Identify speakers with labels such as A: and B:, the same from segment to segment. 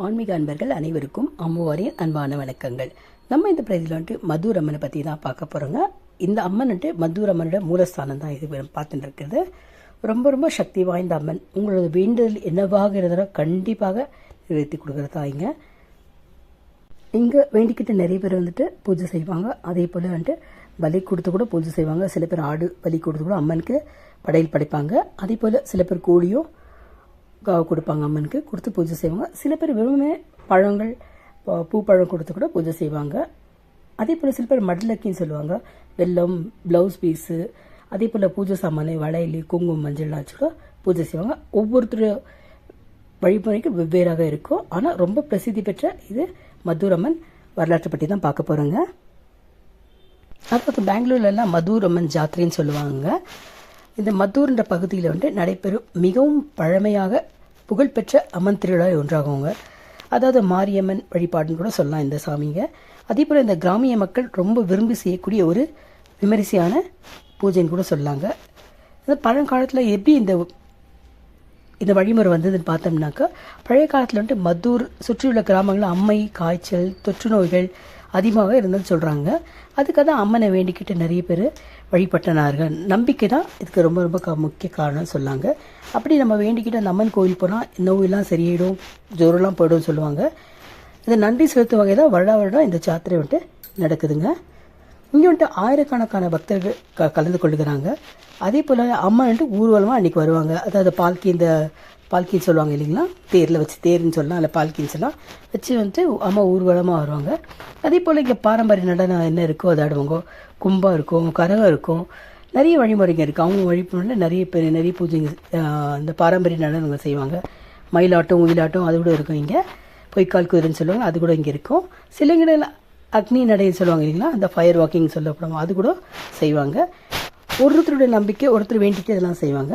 A: ஆன்மீக அன்பர்கள் அனைவருக்கும் அம்முவாரின் அன்பான வணக்கங்கள். நம்ம இந்த பிரதியில் வந்துட்டு மதுர் அம்மனை பற்றி தான் பார்க்க போகிறோங்க. இந்த அம்மன் வந்துட்டு மதுர் அம்மனோட மூலஸ்தானம் தான் இது பார்த்துட்டு இருக்கிறது. ரொம்ப ரொம்ப சக்தி வாய்ந்த அம்மன். உங்களோட வேண்டுதல் என்னவாக இருந்தாலும் கண்டிப்பாக நிறைவேற்றி கொடுக்குறதாங்க. இங்கே வேண்டிக்கிட்டு நிறைய பேர் வந்துட்டு பூஜை செய்வாங்க. அதே போல் வந்துட்டு பலி கொடுத்து கூட பூஜை செய்வாங்க. சில பேர் ஆடு பலி கொடுத்து கூட அம்மனுக்கு படையல் படைப்பாங்க. அதே போல் சில பேர் கோழியும் கொடுப்பாங்க, அம்மனுக்கு கொடுத்து பூஜை செய்வாங்க. சில பேர் வெறுமே பழங்கள் பூப்பழம் கொடுத்து கூட பூஜை செய்வாங்க. அதே போல் சில பேர் மடலக்கின்னு சொல்லுவாங்க. வெல்லம், ப்ளவுஸ் பீஸு, அதே போல் பூஜை சாமான், வளையல், குங்குமம், மஞ்சள்லாம் வச்சு கூட பூஜை செய்வாங்க. ஒவ்வொருத்தர் வழிமுறைக்கு வெவ்வேறாக இருக்கும். ஆனால் ரொம்ப பிரசித்தி பெற்ற இது மதுர் அம்மன் வரலாற்றை பற்றி தான் பார்க்க போகிறோங்க. அப்புறம் பெங்களூர்லாம் மதுர் அம்மன் ஜாத்திரைன்னு சொல்லுவாங்க. இந்த மதுர்ன்ற பகுதியில் வந்துட்டு நடைபெறும் மிகவும் பழமையாக புகழ்பெற்ற அம்மன் திருவிழா ஒன்றாகுங்க. அதாவது மாரியம்மன் வழிபாடுன்னு கூட சொல்லலாம் இந்த சாமிங்க. அதே போல் இந்த கிராமிய மக்கள் ரொம்ப விரும்பி செய்யக்கூடிய ஒரு விமரிசையான பூஜைன்னு கூட சொல்லாங்க. இந்த பழங்காலத்தில் எப்படி இந்த வழிமுறை வந்ததுன்னு பார்த்தோம்னாக்கா, பழைய காலத்தில் வந்துட்டு மதுர் சுற்றியுள்ள கிராமங்களில் அம்மை, காய்ச்சல், தொற்று நோய்கள் அதிகமாக இருந்ததுன்னு சொல்கிறாங்க. அதுக்காக தான் அம்மனை வேண்டிக்கிட்டு நிறைய பேர் வழிபட்டனார்கள். நம்பிக்கை தான் இதுக்கு ரொம்ப ரொம்ப முக்கிய காரணம்னு சொல்லாங்க. அப்படி நம்ம வேண்டிக்கிட்டு அந்த அம்மன் கோயில் போனால் நோயெல்லாம் சரியிடும், ஜோரெல்லாம் போய்டும் சொல்லுவாங்க. இதை நன்றி செலுத்தும் வகை தான் வருடம் இந்த ஜாத்திரை வந்துட்டு நடக்குதுங்க. இங்கே வந்துட்டு ஆயிரக்கணக்கான பக்தர்கள் கலந்து கொள்ளுகிறாங்க. அதே போல் அம்மன் வந்துட்டு ஊர்வலமாக அன்றைக்கி வருவாங்க. அதாவது பால்கின்னு சொல்லுவாங்க இல்லைங்களா, தேரில் வச்சு, தேர்ன்னு சொல்லலாம், இல்லை பால்கின்னு சொல்லலாம் வச்சு வந்துட்டு அம்மா ஊர்வலமாக வருவாங்க. அதே போல் இங்கே பாரம்பரிய நடனம் என்ன இருக்கோ அதை ஆடுவாங்க. கும்பம் இருக்கும், கரகம் இருக்கும், நிறைய வழிமுறைங்க இருக்குது. அவங்க வழிமுறையில் நிறைய பூஜைங்க, இந்த பாரம்பரிய நடனங்கள் செய்வாங்க. மயிலாட்டம், உயிலாட்டம் அது கூட இருக்கும். இங்கே பொய்க்கால் குதிரைன்னு சொல்லுவாங்க, அது கூட இங்கே இருக்கும். சில இடங்களில் அக்னி நடைன்னு சொல்லுவாங்க இல்லைங்களா, அந்த ஃபயர் வாக்கிங் சொல்லப்படுவோம், அது கூட செய்வாங்க. ஒருத்தருடைய நம்பிக்கை, ஒருத்தர் வேண்டிட்டு இதெல்லாம் செய்வாங்க.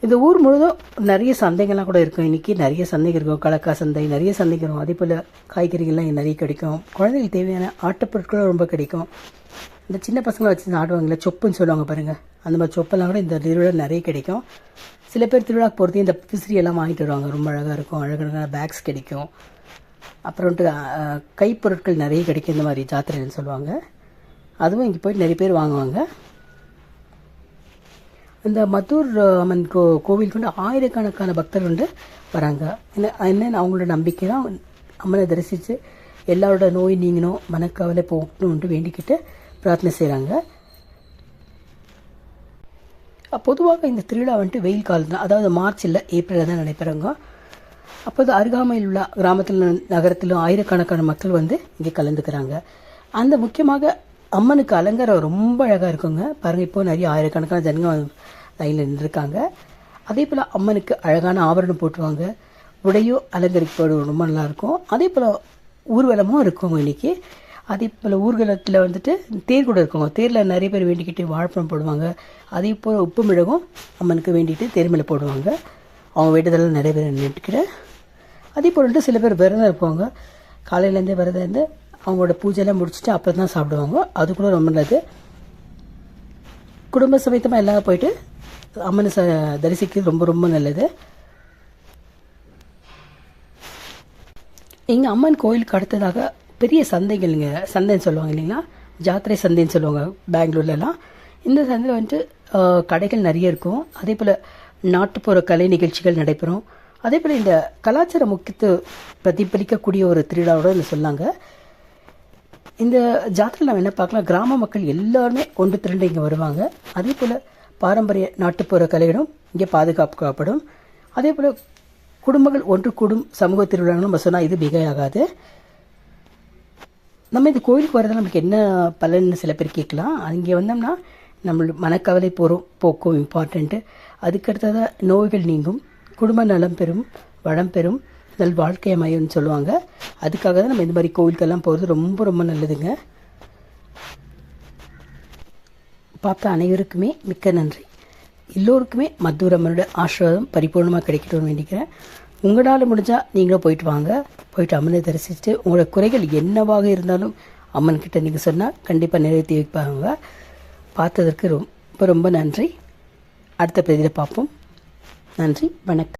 A: இந்த ஊர் முழுதும் நிறைய சந்தைகள்லாம் கூட இருக்கும். இன்றைக்கி நிறைய சந்தைகள் இருக்கும். கடற்கா சந்தை, நிறைய சந்தைகள் இருக்கும். அதே போல் காய்கறிகள்லாம் இங்கே நிறைய கிடைக்கும். குழந்தைகளுக்கு தேவையான ஆட்டப்பொருட்களும் ரொம்ப கிடைக்கும். இந்த சின்ன பசங்களை வச்சு ஆடுவாங்கல்ல, சொப்புன்னு சொல்லுவாங்க பாருங்கள், அந்த மாதிரி சொப்பெல்லாம் கூட இந்த திருவிழா நிறைய கிடைக்கும். சில பேர் திருவிழாக்கு போகிறது இந்த விசிறியெல்லாம் வாங்கிட்டு வருவாங்க. ரொம்ப அழகாக இருக்கும். அழகான பேக்ஸ் கிடைக்கும். அப்புறம்ட்டு கைப்பொருட்கள் நிறைய கிடைக்கும். இந்த மாதிரி ஜாத்திரைன்னு சொல்லுவாங்க. அதுவும் இங்கே போய்ட்டு நிறைய பேர் வாங்குவாங்க. இந்த மதுர் அம்மன் கோவிலுக்கு வந்து ஆயிரக்கணக்கான பக்தர்கள் வந்து வராங்க. என்னென்ன அவங்களோட நம்பிக்கை தான் அம்மனை தரிசித்து எல்லாரோட நோய் நீங்கணும், மனக்கவலை போகணும்னு வேண்டிக்கிட்டு பிரார்த்தனை செய்கிறாங்க. பொதுவாக இந்த திருவிழா வந்துட்டு வெயில் காலத்தில், அதாவது மார்ச் இல்லை ஏப்ரலில் தான் நடைபெறுங்க. அப்போது அருகாமையில் உள்ள கிராமத்தில், நகரத்திலும் ஆயிரக்கணக்கான மக்கள் வந்து இங்கே கலந்துக்கிறாங்க. அந்த முக்கியமாக அம்மனுக்கு அலங்காரம் ரொம்ப அழகாக இருக்குங்க. பாருங்கள், இப்போது நிறைய ஆயிரக்கணக்கான ஜனங்கள் லைனில் நின்றுருக்காங்க. அதே போல் அம்மனுக்கு அழகான ஆபரணம் போட்டுருவாங்க. உடையும் அலங்கரிக்கப்படும், ரொம்ப நல்லாயிருக்கும். அதே போல் ஊர்வலமும் இருக்கும் இன்றைக்கி. அதே போல் ஊர்வலத்தில் வந்துட்டு தேர் கூட இருக்குங்க. தேரில் நிறைய பேர் வேண்டிக்கிட்டு வாழைப்பழம் போடுவாங்க. அதே போல் உப்பு மிளகும் அம்மனுக்கு வேண்டிட்டு தேர் மேலே போடுவாங்க. அவங்க வேண்டுதலாம் நிறைய பேர் நின்றுக்கிட்டு. அதே போல் வந்துட்டு சில பேர் விரதம் இருப்பாங்க. காலையிலேருந்தே விரதம் இருந்து அவங்களோட பூஜையெல்லாம் முடிச்சுட்டு அப்புறம் தான் சாப்பிடுவாங்க. அது கூட ரொம்ப நல்லது. குடும்ப சமேத்தமாக எல்லாம் போயிட்டு அம்மனை தரிசிக்கிறது ரொம்ப ரொம்ப நல்லது. எங்கள் அம்மன் கோயிலுக்கு அடுத்ததாக பெரிய சந்தைகள்ங்க, சந்தைன்னு சொல்லுவாங்க இல்லைங்களா, ஜாத்திரை சந்தைன்னு சொல்லுவாங்க பெங்களூர்லலாம். இந்த சந்தையில் வந்துட்டு கடைகள் நிறைய இருக்கும். அதே போல் நாட்டுப்புற கலை நிகழ்ச்சிகள் நடைபெறும். அதே போல் இந்த கலாச்சார முக்கியத்துவ பிரதிபலிக்கக்கூடிய ஒரு திருவிழாவோட சொல்லாங்க. இந்த ஜாத்திரையில் நம்ம என்ன பார்க்கலாம், கிராம மக்கள் எல்லாருமே ஒன்று திரண்டு இங்கே வருவாங்க. அதே போல் பாரம்பரிய நாட்டுப்புற கலைகளும் இங்கே பாதுகாக்கப்படும். அதே போல் குடும்பங்கள் ஒன்று கூடும் சமூக திருவிழாங்களும் நம்ம சொன்னால் இது மிகையாகாது. நம்ம இந்த கோயிலுக்கு வரதால் நமக்கு என்ன பலன்னு சில பேர் கேட்கலாம். அங்கே வந்தோம்னா நம்மளுடைய மனக்கவலை போக்கும் இம்பார்ட்டண்ட்டு. அதுக்கடுத்ததாக நோய்கள் நீங்கும், குடும்ப நலம் பெறும், வளம் பெறும், நல் வாழ்க்கை அமையும்னு சொல்லுவாங்க. அதுக்காக தான் நம்ம இந்த மாதிரி கோவிலுக்கெல்லாம் போகிறது ரொம்ப ரொம்ப நல்லதுங்க. பார்த்த அனைவருக்குமே மிக்க நன்றி. எல்லோருக்குமே மதுர் அம்மனோட ஆசீர்வாதம் பரிபூர்ணமாக கிடைக்கட்டும்னு வேண்டிக்கிறேன். உங்களால் முடிஞ்சால் நீங்களும் போயிட்டு வாங்க. போயிட்டு அம்மனை தரிசிச்சுட்டு உங்களோட குறைகள் என்னவாக இருந்தாலும் அம்மன்கிட்ட நீங்கள் சொன்னால் கண்டிப்பாக நிறைவேற்றி வைப்பாங்க. பார்த்ததற்கு ரொம்ப ரொம்ப நன்றி. அடுத்த பதிவில் பார்ப்போம். நன்றி, வணக்கம்.